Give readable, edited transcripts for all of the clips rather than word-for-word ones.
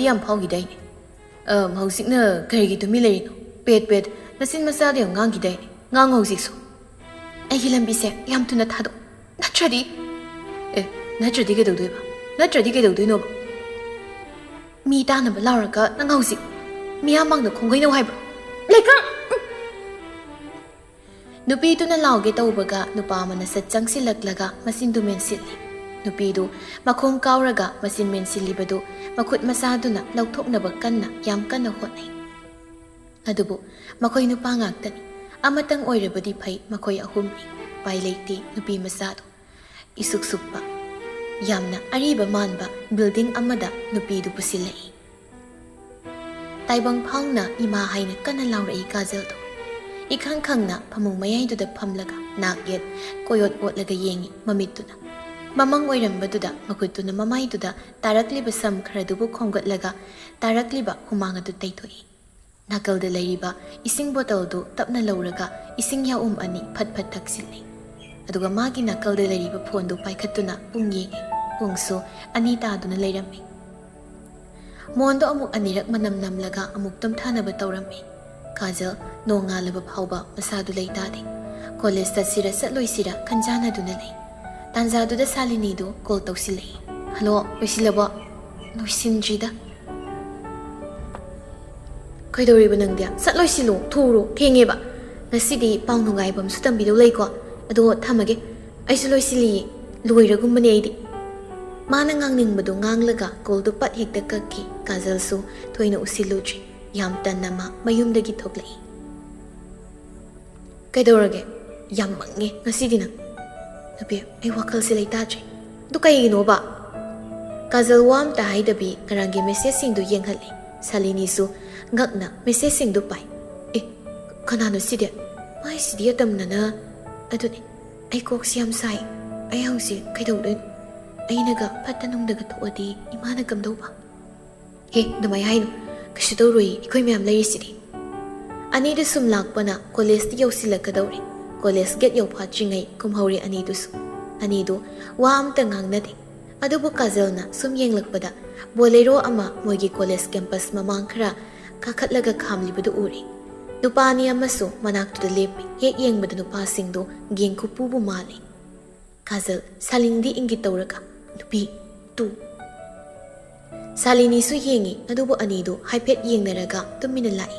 yam phaugidaine hausikna karigi tumi lerino pet nasin masade ngangidaine ngang hausikso aigi lambi se yam tuna thado natradi ke dodoi ba natradi ke dodoi no mi ta na ba lauraka nang hausik mi amang na khongai no haiba leka nupi tu na lauge taubaga nupa mana sa changsilaklaga masin du men silli nupi du makhong kauraga masin men silli badu makhut masa du na lauthokna ba kanna yam kanna hotnai adubu makhoi nupa ngaktani amatang oirabadi phai makhoi ahumni pai leiti nupi masa du isuk sukpa yamna ariba manba building amada nupi du pusilai taibang phangna ima haina kana laurai kajal du ikhang khangna phamung mayai du da phamlaga nakyet koyot otlaga yengi mamituna mamang oirambadu da makutuna mamai du da tarakliba sam kharadubu khongatlaga tarakliba humanga du taithoi nakal da leiriba ising bottle du tapna lauraga ising yaum ani phat thaksilli aduga magi nakal da leiriba phone du paikhatuna pung yengi pungsu ani ta duna leirammi mondo amuk anirak manam namlaga amuk tumthana ba tawrammi kajal nongalaba phauba masadu leitade college ta sira satloi sira khanjana duna lei tanza du da salini du call tawsilei hello wisilaba loisindrida kaidori banangdia satloi silu thuru thengeba nasidi paunungai bam sutambi do leiko ado thamage aisu loisili loiragumane aidi mana ngangningбadu nganglaga koldu pat hekta kakki kajal su thoina usiludri yam tanama mayumdagi thoklai kaidorage yam mangi ngasidina nabi ai wakal se leitadri du kaigino ba kajal wam ta haidabi karangi message sing du yenghali salini su ngakna message sing du pai kanano side mai sidia tamna na aduni ai kok siam sai ai hausi kaidodoi ainaga patanungdaga thoadi imana kamdauba he dumai hainu kashidoroi ikoi myam leisidi ani de sum lakpana college ti yausilakadori college get yau phatringai kumhauri ani dusu ani do wa amta ngangnade adubu kazelna sum yenglakpada bolero ama moigi college campus mamang khara kakhatlaga khamlibadu uri nupani amasu manaktuda lepi hek yengbada nupa singdo gengku pubu mali kazel salingdi ingi tawraka nupi tu salini su yengi adubu anidu haipet yengnaraga tumina lai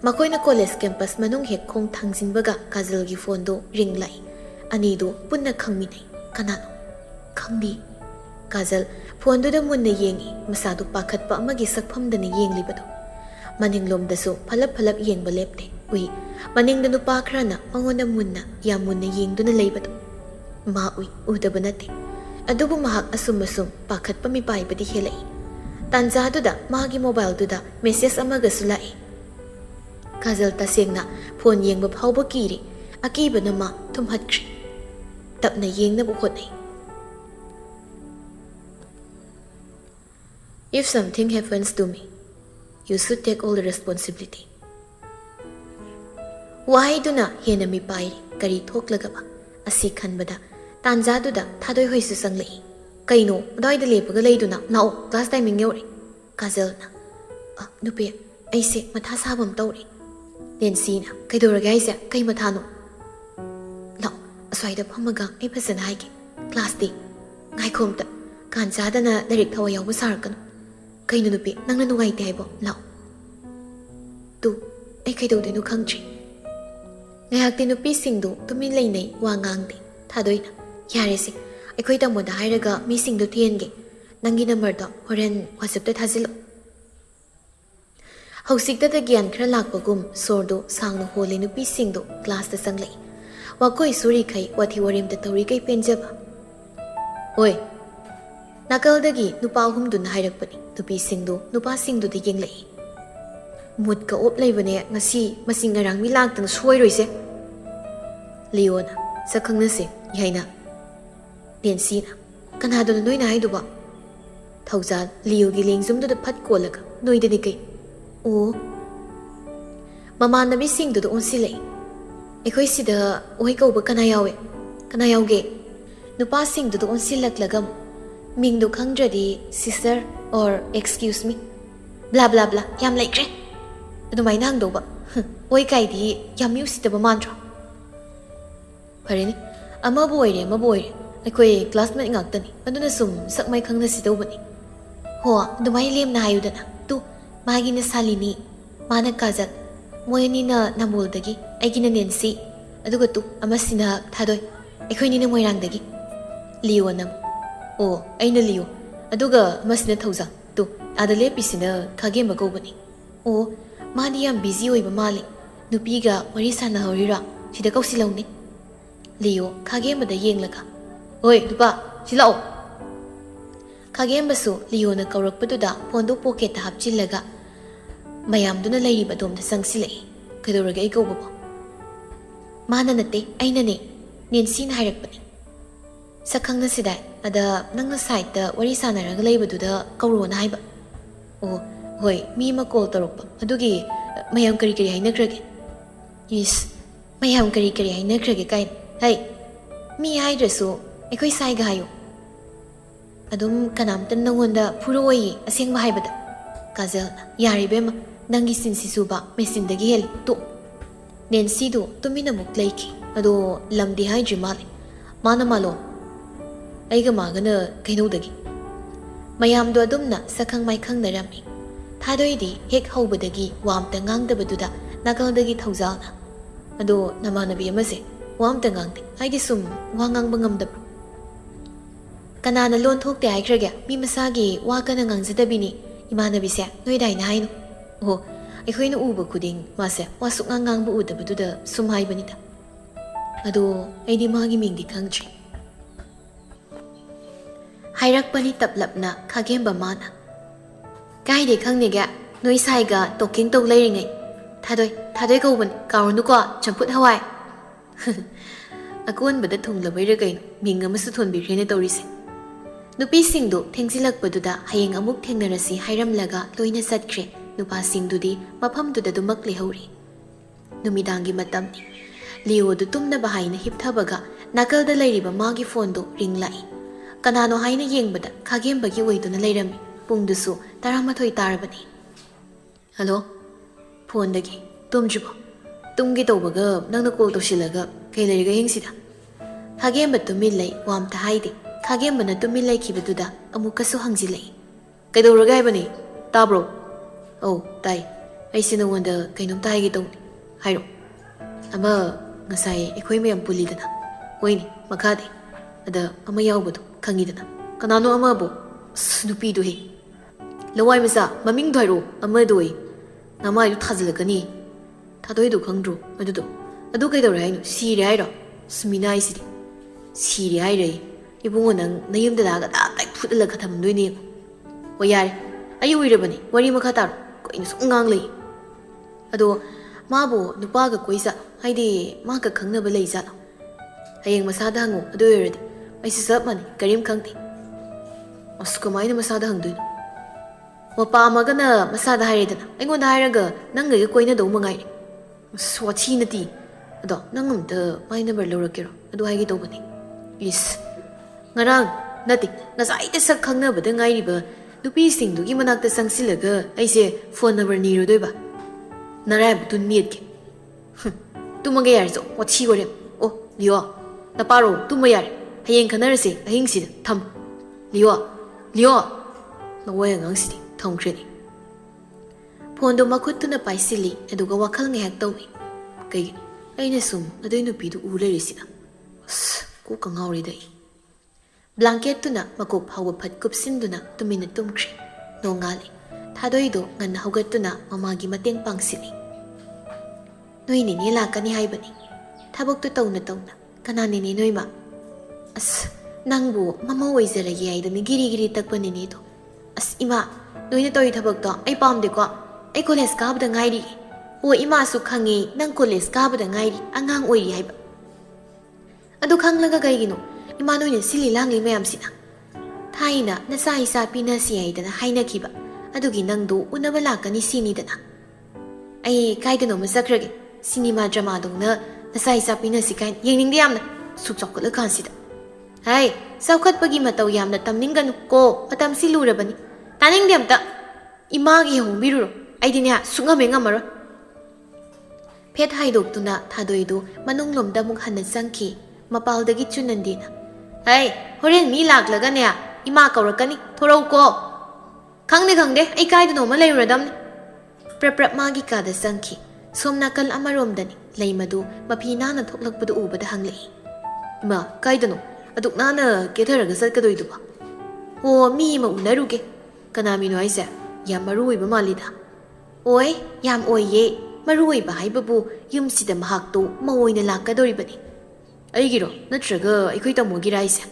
makoina college campus manung hek khong thangjinbaga kajal gi phone do ring lai anidu punna khangminai kanano khangdi kajal phone do da munna yengi masadu pakhatpa amagi sakphamdani yenglibadu maninglom dasu phalap yengba lepte ui maningda nupa khrana mangona munna yamunna yengduna leibadu ma ui udaba nate adubu mahak asum pakhatpa mi paibadi helai tanza duda magi mobile duda message amaga sulai kajal tasengna phone yengba phauba kiri akiba nama tumhatkri tapna yengna bu khotnai if something happens to me you should take all the responsibility why duna hena mi pai kari thoklaga ba asi khanbada tanza duda thadoi hoisu sanglei kaino doida lepaga leiduna nao class timing yori kajal na nupe aise matha sabam tawri Nancy na kaidoraga aise kai matha no lao aswaida phamaga ai phasana haige class di ngai khomta kancha dana direct thawa yaw sarakano kaino nupe nangna nungai te haibo lao tu ai kaidodinu khangchi ngayakti nupi singdu tumin leinai wa ngangdi thadoina yarese aikoi tamoda hairaga mi singdu thienge nangi number do horen whatsapp ta thajilo hausikta da gyan khra lakpagum sordo sangno hole nupi singdu class ta sanglei wakoi suri khai wathi warim ta tori kai penjaba oi nakal dagi nupa hum dun hairakpani nupi singdu de yenglei mut ka op leibane ngasi masing ngarang mi laktang soiroise leona sakhangna se yaina Nancy na kanado na noina haiduba thauza liu gi lengjum du phat kolaga noida ni kai o mama nabi sing du onsilei ekoi sida oi ko ba kana yauge nupa sing du onsilak lagam ming du khangradi sister or excuse me blah blah blah ꯌꯥꯝ ꯂꯩꯈ꯭ꯔꯦ ꯑꯗꯨꯃꯥꯏꯅ ꯍꯪꯗꯧꯕ ꯑꯣꯏ ꯀꯥꯏꯗꯤ ꯌꯥꯝ ꯃꯤ ꯎꯁꯤꯠꯇꯕ ꯃꯥꯟꯗ꯭ꯔꯣ ꯐꯔꯦꯅꯦ ꯑꯃꯕꯨ ꯑꯣꯏꯔꯦ ꯑꯩꯈꯣꯏ ꯀ꯭ꯂꯥꯁꯃꯦꯠ ꯉꯥꯛꯇꯅꯤ ꯑꯗꯨꯅ ꯁꯨꯝ ꯁꯛ ꯃꯥꯏ ꯈꯪꯅꯁꯤ ꯇꯧꯕꯅꯤ ꯍꯣ ꯑꯗꯨꯃꯥꯏꯅ ꯂꯦꯝꯅ ꯍꯥꯏꯌꯨꯗꯅ ꯇꯨ ꯃꯥꯒꯤꯅ ꯁꯥꯂꯤꯅꯤ ꯃꯥꯅ ꯀꯥꯖꯜ ꯃꯣꯏ ꯑꯅꯤꯅ ꯅꯝꯕꯣꯜꯗꯒꯤ ꯑꯩꯒꯤꯅ ꯅꯦꯟꯁꯤ ꯑꯗꯨꯒ ꯇꯨ ꯑꯃꯁꯤꯅ ꯊꯥꯗꯣꯏ ꯑꯩꯈꯣꯏꯅꯤꯅ ꯃꯣꯏꯔꯥꯡꯗꯒꯤ ꯂꯤꯌꯣ ꯅꯪ ꯑꯣ ꯑꯩꯅ ꯂꯤꯌꯣ ꯑꯗꯨꯒ ꯑꯃꯁꯤꯅ ꯊꯧꯖꯥꯜ ꯇꯨ ꯑꯥꯗ ꯂꯦꯞꯄꯤꯁꯤꯅ ꯈꯥꯒꯦꯝꯕ ꯀꯧꯕꯅꯤ ꯑꯣ ꯃꯥꯗꯤ ꯌꯥꯝ ꯕꯤꯖꯤ ꯑꯣꯏꯕ ꯃꯥꯜꯂꯤ ꯅꯨꯄꯤꯒ ꯋꯥꯔꯤ ꯁꯥꯟꯅꯍꯧꯔꯤꯔꯥ ꯁꯤꯗ ꯀꯧꯁꯤꯜꯂꯧꯅꯦ ꯂꯤꯌꯣ ꯈꯥꯒꯦꯝꯕꯗ ꯌꯦꯡꯂꯒ ꯍꯣꯏ ꯅꯨꯄꯥ ꯁꯤ ꯂꯥꯛꯑꯣ ꯈꯥꯒꯦꯝꯕꯁꯨ ꯂꯤꯌꯣꯅ ꯀꯧꯔꯛꯄꯗꯨꯗ ꯐꯣꯟꯗꯨ ꯄꯣꯀꯦꯠꯇ ꯍꯥꯞꯆꯤꯜꯂꯒ ꯃꯌꯥꯝꯗꯨꯅ ꯂꯩꯔꯤꯕ ꯑꯗꯣꯝꯗ ꯆꯪꯁꯤꯜꯂꯛꯏ ꯀꯩꯗꯧꯔꯒꯦ ꯑꯩ ꯀꯧꯕꯕꯣ ꯃꯥꯅ ꯅꯠꯇꯦ ꯑꯩꯅꯅꯦ ꯅꯦꯟꯁꯤꯅ ꯍꯥꯏꯔꯛꯄꯅꯤ ꯁꯛꯈꯪꯅꯁꯤꯗꯥꯏ ꯑꯗ ꯅꯪꯅ ꯁꯥꯏꯠꯇ ꯋꯥꯔꯤ ꯁꯥꯟꯅꯔꯒ ꯂꯩꯕꯗꯨꯗ ꯀꯧꯔꯣꯅ ꯍꯥꯏꯕ ꯑꯣ ꯍꯣꯏ ꯃꯤ ꯑꯃ ꯀꯣꯜ ꯇꯧꯔꯛꯄ ꯑꯗꯨꯒꯤ ꯃꯌꯥꯝ ꯀꯔꯤ ꯍꯥꯏꯅꯈ꯭ꯔꯒꯦ ꯏꯁ ꯃꯌꯥꯝ ꯀꯔꯤ ꯍꯥꯏꯅꯈ꯭ꯔꯒꯦ ꯀꯥꯏꯅ ꯍꯩ ꯃꯤ ꯍꯥꯏꯗ꯭ꯔꯁꯨ ꯑꯩꯈꯣꯏ ꯁꯥꯏꯒ ꯍꯥꯏꯌꯨ ꯑꯗꯨꯝ ꯀꯅꯥꯝꯇ ꯅꯪꯉꯣꯟꯗ ꯐꯨꯔꯛꯑꯣꯏꯌꯦ ꯑꯁꯦꯡꯕ ꯍꯥꯏꯕꯗ ꯀꯥꯖꯜꯅ ꯌꯥꯔꯤꯕꯦꯝꯃ ꯅꯪꯒꯤ ꯆꯤꯟꯁꯤꯁꯨꯕ ꯃꯦꯆꯤꯟꯗꯒꯤ ꯍꯦꯜꯂꯤ ꯇꯣ ꯅꯦꯟꯁꯤꯗꯨ ꯇꯨꯃꯤꯟꯅꯃꯨꯛ ꯂꯩꯈꯤ ꯑꯗꯣ ꯂꯝꯗꯤ ꯍꯥꯏꯗ꯭ꯔꯤ ꯃꯥꯜꯂꯤ ꯃꯥꯅ ꯃꯥꯂꯣ ꯑꯩꯒ ꯃꯥꯒꯅ ꯀꯩꯅꯧꯗꯒꯤ ꯃꯌꯥꯝꯗꯣ ꯑꯗꯨꯝꯅ ꯁꯛꯈꯪ ꯃꯥꯏꯈꯪꯅꯔꯝꯃꯤ ꯊꯥꯗꯣꯏꯗꯤ ꯍꯦꯛ ꯍꯧꯕꯗꯒꯤ ꯋꯥ ꯑꯝꯇ ꯉꯥꯡꯗꯕꯗꯨꯗ ꯅꯥꯀꯜꯗꯒꯤ ꯊꯧꯖꯥꯜꯅ ꯑꯗꯣ ꯅꯃꯥꯟꯅꯕꯤ ꯑꯃꯁꯦ ꯋꯥ ꯑꯝꯇ ꯉꯥꯡꯗꯦ ꯍꯥꯏꯗꯤ ꯁꯨꯝ ꯋꯥ ꯉꯥꯡꯕ ꯉꯝꯗꯕ꯭ꯔꯣ ꯀꯅꯥꯅ ꯂꯣꯟ ꯊꯣꯛꯇꯦ ꯍꯥꯏꯈ꯭ꯔꯒꯦ ꯃꯤ ꯃꯁꯥꯒꯤ ꯋꯥ ꯀꯟꯅ ꯉꯥꯡꯖꯗꯕꯤꯅꯤ ꯏꯃꯥꯟꯅꯕꯤꯁꯦ ꯅꯣꯏꯗꯥꯏꯅ ꯍꯥꯏꯅꯨ ꯑꯣ ꯑꯩꯈꯣꯏꯅ ꯎꯕ ꯈꯨꯗꯤꯡ ꯃꯥꯁꯦ ꯋꯥ ꯁꯨꯛꯉꯥꯡ ꯉꯥꯡꯕ ꯎꯗꯕꯗꯨꯗ ꯁꯨꯝ ꯍꯥꯏꯕꯅꯤꯗ ꯑꯗꯣ ꯑꯩꯗꯤ ꯃꯥꯒꯤ ꯃꯤꯡꯗꯤ ꯈꯪꯗ꯭ꯔꯤ ꯍꯥꯏꯔꯛꯄꯅꯤ ꯇꯞꯂꯞꯅ ꯈꯥꯒꯦꯝꯕ ꯃꯥꯅ ꯀꯥꯏꯗꯦ ꯈꯪꯅꯤꯒꯦ ꯅꯣꯏ ꯁꯥꯏꯒ ꯇꯣꯀꯤꯡ ꯇꯧ ꯂꯩꯔꯤꯉꯩ ꯊꯥꯗꯣꯏ ꯀꯧꯕꯅꯤ ꯀꯥꯎꯔꯅꯨꯀꯣ ꯆꯝꯐꯨꯠ ꯍꯋꯥꯏ ꯑꯀꯣꯟꯕꯗ ꯊꯨꯡꯂꯕꯩꯔ ꯀꯩꯅꯣ ꯃꯤꯡ ꯑꯃꯁꯨ ꯊꯣꯟꯕꯤꯈ꯭ꯔꯦꯅ ꯇꯧꯔꯤꯁꯦ ꯅꯨꯄꯤꯁꯤꯡꯗꯨ ꯊꯦꯡꯖꯤꯜꯂꯛꯄꯗꯨꯗ ꯍꯌꯦꯡ ꯑꯃꯨꯛ ꯊꯦꯡꯅꯔꯁꯤ ꯍꯥꯏꯔꯝꯂꯒ ꯂꯣꯏꯅ ꯆꯠꯈ꯭ꯔꯦ ꯅꯨꯄꯥꯁꯤꯡꯗꯨꯗꯤ ꯃꯐꯝꯗꯨꯗ ꯑꯗꯨꯃꯛ ꯂꯩꯍꯧꯔꯤ ꯅꯨꯃꯤꯗꯥꯡꯒꯤ ꯃꯇꯝꯅꯤ ꯂꯤꯌꯣꯗꯨ ꯇꯨꯝꯅꯕ ꯍꯥꯏꯅ ꯍꯤꯞꯊꯕꯒ ꯅꯥꯀꯜꯗ ꯂꯩꯔꯤꯕ ꯃꯥꯒꯤ ꯐꯣꯟꯗꯨ ꯔꯤꯡ ꯂꯥꯛꯏ ꯀꯅꯥꯅꯣ ꯍꯥꯏꯅ ꯌꯦꯡꯕꯗ ꯈꯥꯒꯦꯝꯕꯒꯤ ꯑꯣꯏꯗꯨꯅ ꯂꯩꯔꯝꯃꯤ ꯄꯨꯡꯗꯨꯁꯨ 11 ꯇꯥꯔꯕꯅꯤ ꯍꯜꯂꯣ ꯐꯣꯟꯗꯒꯤ ꯇꯨꯝꯗ꯭ꯔꯤꯕꯣ ꯇꯨꯝꯒꯦ ꯇꯧꯕꯒ ꯅꯪꯅ ꯀꯣꯜ ꯇꯧꯁꯤꯜꯂꯒ ꯀꯩ ꯂꯩꯔꯤꯒꯦ ꯍꯌꯦꯡꯁꯤꯗ ꯈꯥꯒꯦꯝꯕ ꯇꯨꯃꯤꯟ ꯂꯩ ꯋꯥ ꯑꯝꯇ ꯍꯥꯏꯗꯦ ꯈꯥꯒꯦꯝꯕꯅ ꯇꯨꯃꯤꯟ ꯂꯩꯈꯤꯕꯗꯨꯗ ꯑꯃꯨꯛꯀꯁꯨ ꯍꯪꯖꯤꯜꯂꯛꯏ ꯀꯩꯗꯧꯔꯒꯦ ꯍꯥꯏꯕꯅꯤ ꯇꯥꯕ꯭ꯔꯣ ꯑꯧ ꯇꯥꯏ ꯑꯩꯁꯦ ꯅꯉꯣꯟꯗ ꯀꯩꯅꯣꯝꯇ ꯍꯥꯏꯒꯦ ꯇꯧꯅꯤ ꯍꯥꯏꯔꯣ ꯑꯃ ꯉꯁꯥꯏ ꯑꯩꯈꯣꯏ ꯃꯌꯥꯝ ꯄꯨꯜꯂꯤꯗꯅ ꯍꯣꯏꯅꯦ ꯃꯈꯥꯗꯤ ꯑꯗ ꯑꯃ ꯌꯥꯎꯕꯗꯣ ꯈꯪꯉꯤꯗꯅ ꯀꯅꯥꯅꯣ ꯑꯃꯕꯨ ꯑꯁ ꯅꯨꯄꯤꯗꯨꯍꯦ ꯂꯋꯥꯏ ꯃꯆꯥ ꯃꯃꯤꯡꯗꯣ ꯍꯥꯏꯔꯛꯑꯣ ꯑꯃꯗꯣ ꯑꯣꯏ ꯅꯃꯥꯏꯗꯨ ꯊꯥꯖꯤꯜꯂꯛꯀꯅꯤ ꯊꯥꯗꯣꯏꯗꯣ ꯈꯪꯗ꯭ꯔꯣ ꯑꯗꯨ ꯀꯩꯗꯧꯔꯦ ꯍꯥꯏꯅꯣ ꯁꯤꯔꯦ ꯍꯥꯏꯔꯣ ꯁꯨꯃꯤꯅꯥꯏꯁꯤꯗꯤ ꯁꯤꯔꯦ ꯍꯥꯏꯔꯦ ꯏꯕꯨꯡꯉꯣ ꯅꯪ ꯅꯌꯨꯝꯗ ꯂꯥꯛꯑꯒ ꯇꯥꯞ ꯐꯨꯠꯂꯒ ꯊꯝꯗꯣꯏꯅꯦ ꯍꯣꯏ ꯌꯥꯔꯦ ꯑꯩ ꯎꯏꯔꯕꯅꯤ ꯋꯥꯔꯤ ꯃꯈꯥ ꯇꯥꯔꯣ ꯀꯩꯅꯣ ꯁꯨꯝ ꯉꯥꯡ ꯂꯩ ꯑꯗꯣ ꯃꯥꯕꯨ ꯅꯨꯄꯥꯒ ꯀꯣꯏꯖꯥꯠꯂꯣ ꯍꯥꯏꯗꯤ ꯃꯥꯒ ꯈꯪꯅꯕ ꯂꯩꯖꯥꯠꯂꯣ ꯍꯌꯦꯡ ꯃꯁꯥꯗ ꯍꯪꯉꯣ ꯑꯗꯨ ꯑꯣꯏꯔꯗꯤ ꯑꯩꯁꯨ ꯆꯞ ꯃꯥꯟꯅꯩ ꯀꯔꯤꯝ ꯈꯪꯗꯦ ꯑꯁ ꯀꯃꯥꯏꯅ ꯃꯁꯥꯗ ꯍꯪꯗꯣꯏꯅꯣ ꯄꯥꯝꯃꯒꯅ ꯃꯁꯥꯗ ꯍꯥꯏꯔꯦꯗꯅ ꯑꯩꯉꯣꯟꯗ ꯍꯥꯏꯔꯒ ꯅꯪꯒꯩꯒ ꯀꯣꯏꯅꯗꯧ ꯃꯉꯥꯏꯔꯦ ꯑꯁ ꯋꯥꯊꯤ ꯅꯠꯇꯤ ꯑꯗꯣ ꯅꯪ ꯑꯝꯇ ꯃꯥꯏ ꯅꯝꯕꯔ ꯂꯧꯔꯛꯀꯦꯔꯣ ꯑꯗꯨ ꯍꯥꯏꯒꯦ ꯇꯧꯕꯅꯤ ꯏꯁ ꯉꯔꯥꯡ ꯅꯠꯇꯦ ꯉꯁꯥꯏꯗ ꯁꯛ ꯈꯪꯅꯕꯗ ꯉꯥꯏꯔꯤꯕ ꯅꯨꯄꯤꯁꯤꯡꯗꯨꯒꯤ ꯃꯅꯥꯛꯇ ꯆꯪꯁꯤꯜꯂꯒ ꯑꯩꯁꯦ ꯐꯣꯟ ꯅꯝꯕꯔ ꯅꯤꯔꯨꯗꯣꯏꯕ ꯅꯔꯥꯏꯕꯛꯇꯨ ꯅꯦꯠꯀꯦ ꯇꯨꯝꯃꯒꯦ ꯌꯥꯔꯦꯆꯣ ꯋꯥꯊꯤ ꯋꯥꯔꯦꯝ ꯑꯣ ꯂꯤꯌꯣ ꯅꯄꯥꯔꯣ ꯇꯨꯝꯕ ꯌꯥꯔꯦ ꯍꯌꯦꯡ ꯈꯟꯅꯔꯁꯦ ꯑꯍꯤꯡꯁꯤꯗ ꯊꯝ ꯂꯤꯌꯣ ꯂꯋꯥꯏ ꯑꯉꯥꯡꯁꯤꯗꯤ ꯊꯝꯈ꯭ꯔꯦꯅꯦ ꯐꯣꯟꯗꯣ ꯃꯈꯨꯠꯇꯨꯅ ꯄꯥꯏꯁꯤꯜꯂꯤ ꯑꯗꯨꯒ ꯋꯥꯈꯜ ꯉꯥꯏꯍꯥꯛ ꯇꯧꯏ ꯀꯩꯒꯤꯅꯣ ꯑꯩꯅ ꯁꯨꯝ ꯑꯗꯨꯏ ꯅꯨꯄꯤꯗꯨ ꯎ ꯂꯩꯔꯤꯁꯤꯅ ꯑꯁ ꯀꯣꯛꯀ ꯉꯥꯎꯔꯤꯗ ꯑꯩ ꯕ꯭ꯂꯥꯡꯀꯦꯠꯇꯨꯅ ꯃꯀꯣꯛ ꯐꯥꯎꯕ ꯐꯠ ꯀꯨꯞꯁꯤꯟꯗꯨꯅ ꯇꯨꯃꯤꯟꯅ ꯇꯨꯝꯈ꯭ꯔꯦ ꯅꯣꯡꯉꯥꯜꯂꯤ ꯊꯥꯗꯣꯏꯗꯣ ꯉꯟꯅ ꯍꯧꯒꯠꯇꯨꯅ ꯃꯃꯥꯒꯤ ꯃꯇꯦꯡ ꯄꯥꯡꯁꯤꯜꯂꯤ ꯅꯣꯏ ꯅꯦꯅꯦ ꯂꯥꯛꯀꯅꯤ ꯍꯥꯏꯕꯅꯤ ꯊꯕꯛꯇꯨ ꯇꯧꯅ ꯀꯅꯥ ꯅꯦꯅꯦ ꯅꯣꯏꯃ ꯑꯁ ꯅꯪꯕꯨ ꯃꯃꯧ ꯑꯣꯏꯖꯔꯒꯦ ꯍꯥꯏꯗꯅ ꯒꯤꯔꯤ ꯇꯛꯄ ꯅꯦꯅꯦꯗꯣ ꯑꯁ ꯏꯃꯥ ꯅꯣꯏꯅ ꯇꯧꯔꯤ ꯊꯕꯛꯇꯣ ꯑꯩ ꯄꯥꯝꯗꯦꯀꯣ ꯑꯩ ꯀꯣꯂꯦꯖ ꯀꯥꯕꯗ ꯉꯥꯏꯔꯤ ꯑꯣ ꯏꯃꯥꯁꯨ ꯈꯪꯉꯤ ꯅꯪ ꯀꯣꯂꯦꯖ ꯀꯥꯕꯗ ꯉꯥꯏꯔꯤ ꯑꯉꯥꯡ ꯑꯣꯏꯔꯤ ꯍꯥꯏꯕ ꯑꯗꯨ ꯈꯪꯂꯒ ꯀꯩꯒꯤꯅꯣ ꯏꯃꯥ ꯅꯣꯏꯅ ꯁꯤꯜꯂꯤ ꯂꯥꯡꯂꯤ ꯃꯌꯥꯝꯁꯤꯅ ꯊꯥꯏꯅ ꯅꯆꯥ ꯏꯆꯥ ꯄꯤꯅꯁꯤ ꯍꯥꯏꯗꯅ ꯍꯥꯏꯅꯈꯤꯕ ꯑꯗꯨꯒꯤ ꯅꯪꯗꯣ ꯎꯅꯕ ꯂꯥꯛꯀꯅꯤ ꯁꯤꯅꯤꯗꯅ ꯑꯩ ꯀꯥꯏꯗꯅꯣꯃ ꯆꯠꯈ꯭ꯔꯒꯦ ꯁꯤꯅꯤꯃꯥ ꯗ꯭ꯔꯃꯥꯗꯧꯅ ꯅꯆꯥ ꯏꯆꯥ ꯄꯤꯅꯁꯤ ꯀꯥꯏꯅ ꯌꯦꯡꯅꯤꯡꯗꯦ ꯌꯥꯝꯅ ꯁꯨꯛ ꯆꯥꯎꯈꯠꯂꯀꯥꯟꯁꯤꯗ ꯍꯥꯏ ꯆꯥꯎꯈꯠꯄꯒꯤ ꯃꯇꯧ ꯌꯥꯝꯅ ꯇꯝꯅꯤꯡꯒꯅꯨ ꯀꯣ ꯃꯇꯝꯁꯤ ꯂꯨꯔꯕꯅꯤ ꯇꯥꯅꯤꯡꯗꯦ ꯑꯝꯇ Imagi hongbiru, Aidinia, Sungamingamara. Pet haidoktuna Tadoidu, Manunglumda Mukhanna Sanki, Mapaldagi Chunandina. Hey, Horen mi laglagania, Ima Kaurakani, Toroko. Kangde, I guide no Malay Radam. Prep Magi Kada Sanki, Somnakal Amaromdani, Laymadu, Mapinana Toklak Budu Uba the Hangli. Ma, Kaidano, Aduknana, get her a Gazakaduiduba. Oh, me Maunaruke, Kanami Noisa, Yamarui Bamalida. Oi, Yam Oye, Marui Bahababu, Yum Sidam Hakto, Moina Lakadoribani. Aigiro, Natraga, Equita Mogiraisa.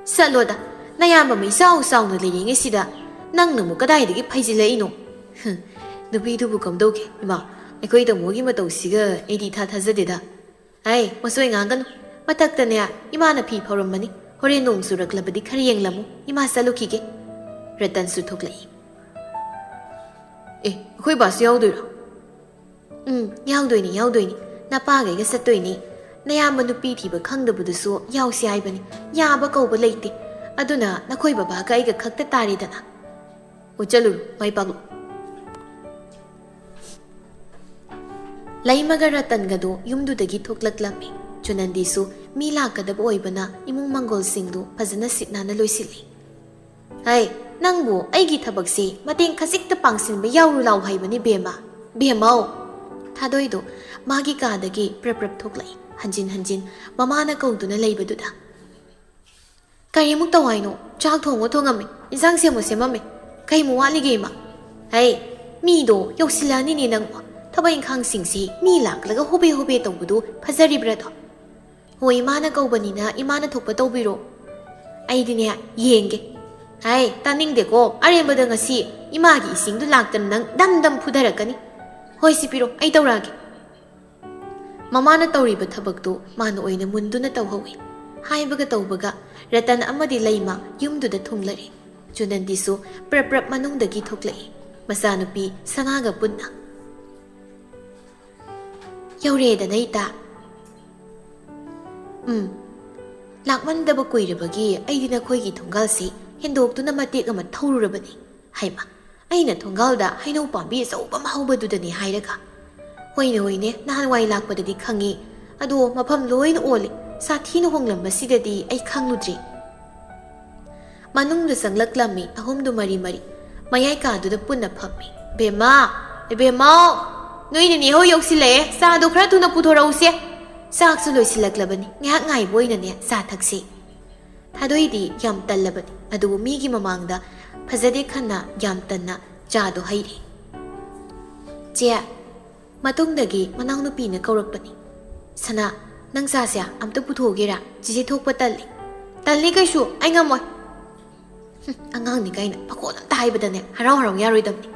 Saloda, Nayama may sound of leading a sida, Nang no Mukadai to get Paisileno. The Pitu Bukamdoke, Ma, Equita Mogimato Siga, 80 Tatazadida. Ay, was going Angan, Mataktania, Imana P. Poromani, Horenum Sura Clubadi Kariang Lamu, Imasalukike. Retan Sutoklay. Eh, Quibas Yaudur. Yauduini, Napaga, Satuini. Nayama Nupiti Bakanga Buduso, Yausi Ibani, Yaba Koba Lady, Aduna, Nakoiba Baka, Kakta Taridana. Ujalu, my bagu. Laimagaratan Gado, Yumdu the Gitok Laklami, Chunandisu, Milaka the Boybana, Imung Mongol Singdu, Pazana Sitnana Luisili. Ay, Nangbo, Aigi Tabaxi, Mating Kasik the Pangsin, Yauru Lau Haibani Bema, Bemao. Tadoido, Magi Kadagi, Prep Toklay. Hanjin, Mamana go to the labor do that. Kayamutawaino, Chaktongo Tongami, Isang Semosemame, Kaimuali Gama. Hey, me do, Yosilani Nangwa, Tabain Kang Singsi, me lack like a hobe to Budu, Pazari Bredo. Hoimana go banina, Imana Topato Biro. Aidinia, Yenge. Hey, Tanning de go, Ariambadanga sea, Imagi sing to lack the nang, dam pudarakani. Hoisipiro, Aitoragi. Mamana Toriba Tabakto, Mano in a Munduna Tawhoe. Haibaga Tobaga, Ratan Amadi Laima, Yum to the Tunglari. Junandiso, Prep Manung the Gitoklay. Masanopi, Sangaga Puna. Yaure the Naita. Lakman the Bakuirabagi, I did a Koigi Tungalsi, Hindok to Namatik a Matorabani. Haima. Aina Tungalda, I know Bambi so Bamhoba to the Nihaidaka. Hoine, Nanway Lak but the Kangi, Ado, Mapam Loin Oli, Satino Honglam, Masidadi, a Kangudri. Manung the Sanglaklammi, a home do Marie, Mayaka do the Puna puppy. Bema, no in any hoyoxile, Sado Kratuna Putorose, Saxolo Silaklabani, Yangai Boyne, Sataxi. Hadoidi, Yam Talabani, Ado Migi Mamanga, Pazadekana, Yam Tana, Jado Haidi. Jia. Matungdagi manang nupi na kaurakpani. Sana, nang sasya, amta putogira, jisitok patali. Tali kaisyo, ay ngamoy. Angang ni kaina, pako ng tahay ba dane, haraw-haraw yaroy damni.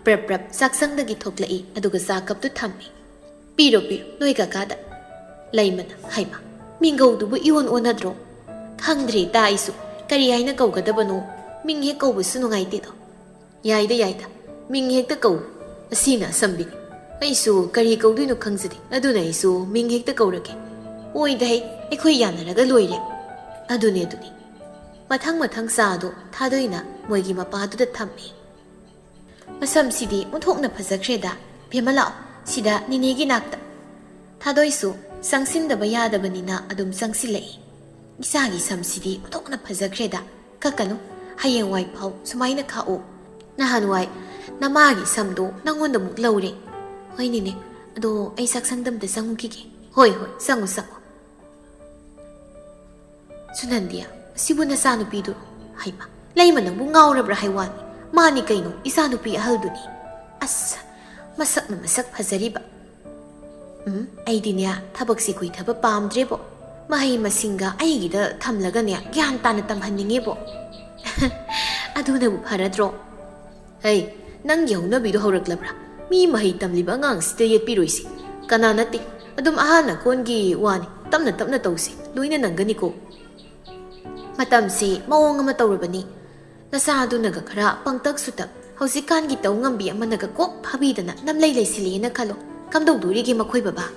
Prep, saksang dagi toklai, aduga sakap to tami. Piro, noy kakada. Layman, hayma, mingaw dubo iwan onadro. Kangdri ta isu, kariyay na kaugada ba no, minghek kaw ba sunungay dito. Yayda, minghek ta kaw, asina sambini. Aisu kari kauduino khangzadi aduna isu minghekta kaurake oi dai ekhoi yanaraga loire adune mathang saadu thadoina moigi mapadu da thammi masam sidi unthokna phajakreda bemala sida ninegi nakta thadoisu sangsinda bayada banina adum sangsilai isagi samsidi unthokna phajakreda kakanu hayeng wai phau sumaina khao nahanwai namagi samdo nangonda muk laure Hoinine, ado ay saksangdam da sangu kiki. Hoy, sangu. Sunandia, sibu na sanu pido. Hayma, layman ng bungaw na brahaywan. Mani kaino, isanu pi ahalduni. As, masak na masak pazariba. Ay di niya, tabag si kuy taba pamdre po. Mahay masinga ay gida tamlaga niya, gyan tanatam haningi po. Ado na buparadro. Hey, nang yaw na bido horaglabra. Mi mahay tamliba ngang sitayat piroisi. Kananati, adum ahana kongi wani, tamna tausi, luina nang ganiko. Matamsi, mao nga matawrabani. Nasado nagakara, pangtag sutak, hausikan gitaw ngambi ang managakok, habida na, namlaylay sili na kalo, kamdaw duri gi makoy baba.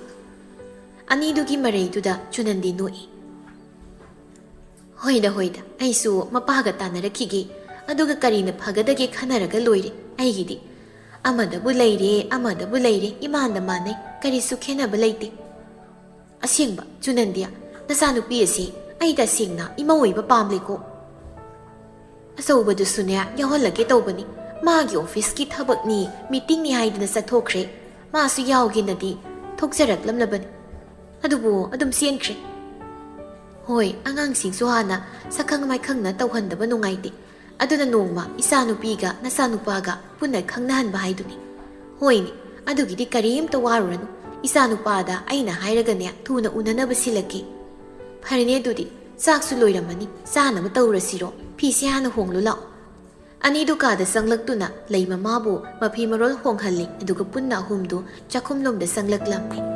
Anido gi maray duda, chunandi nui. Hoida, ay su, mapagata na rakigi, ꯑꯗꯨꯒ ꯀꯔꯤꯅ ꯐꯒꯗꯒꯦ ꯈꯟꯅꯔꯒ ꯂꯣꯏꯔꯦ ꯑꯩꯒꯤꯗꯤ ꯑꯃꯗꯕꯨ ꯂꯩꯔꯦ ꯏꯃꯥꯟꯗ ꯃꯥꯟꯅꯩ ꯀꯔꯤꯁꯨ ꯈꯦꯟꯅꯕ ꯂꯩꯇꯦ ꯑꯁꯦꯡꯕ ꯆꯨꯅꯟꯗꯤꯌꯥ ꯅꯆꯥꯅꯨꯄꯤ ꯑꯁꯤ ꯑꯩ ꯇꯁꯦꯡꯅ ꯏꯃꯧ ꯑꯣꯏꯕ ꯄꯥꯝꯂꯦꯀꯣ ꯑꯆꯧꯕꯗꯨꯁꯨꯅꯦ ꯌꯥꯎꯍꯜꯂꯒꯦ ꯇꯧꯕꯅꯤ ꯃꯥꯒꯤ ꯑꯣꯐꯤꯁꯀꯤ ꯊꯕꯛꯅꯤ ꯃꯤꯇꯤꯡꯅꯤ ꯍꯥꯏꯗꯅ ꯆꯠꯊꯣꯛꯈ꯭ꯔꯦ ꯃꯥꯁꯨ ꯌꯥꯎꯒꯦꯅꯗꯤ ꯊꯣꯛꯆꯔꯛꯂꯝꯂꯕꯅꯤ ꯑꯗꯨꯕꯨ ꯑꯗꯨꯝ ꯆꯦꯟꯈ꯭ꯔꯦ ꯍꯣꯏ ꯑꯉꯥꯡꯁꯤꯡꯁꯨ ꯍꯥꯟꯅ ꯁꯛꯈꯪ ꯃꯥꯏꯈꯪꯅ ꯇꯧꯍꯟꯗꯕ ꯅꯨꯡꯉꯥꯏꯇꯦ ꯑꯗꯨꯅ ꯅꯣꯡꯃ ꯏꯆꯥꯅꯨꯄꯤꯒ ꯅꯆꯥꯅꯨꯄꯥꯒ ꯄꯨꯟꯅ ꯈꯪꯅꯍꯟꯕ ꯍꯥꯏꯗꯨꯅꯤ ꯍꯣꯏꯅꯦ ꯑꯗꯨꯒꯤꯗꯤ ꯀꯔꯤꯝꯇ ꯋꯥꯔꯨꯔꯅꯨ ꯏꯆꯥꯅꯨꯄꯥꯗ ꯑꯩꯅ ꯍꯥꯏꯔꯒꯅꯦ ꯊꯨꯅ ꯎꯅꯅꯕ ꯁꯤꯜꯂꯛꯀꯦ ꯐꯔꯦꯅꯦ ꯑꯗꯨꯗꯤ ꯆꯥꯛꯁꯨ ꯂꯣꯏꯔꯝꯃꯅꯤ ꯆꯥꯅꯕ ꯇꯧꯔꯁꯤꯔꯣ ꯐꯤꯁꯦ ꯍꯥꯟꯅ ꯍꯣꯡꯂꯨ ꯂꯥꯛꯑꯣ ꯑꯅꯤꯗꯨ ꯀꯥꯗ ꯆꯪꯂꯛꯇꯨꯅ ꯂꯩ ꯃꯃꯥꯕꯨ ꯃꯐꯤ ꯃꯔꯣꯜ ꯍꯣꯡꯍꯜꯂꯤ ꯑꯗꯨꯒ ꯄꯨꯟꯅ ꯑꯍꯨꯝꯗꯨ ꯆꯥꯛꯈꯨꯝꯂꯣꯝꯗ ꯆꯪꯂꯛꯂꯝꯃꯤ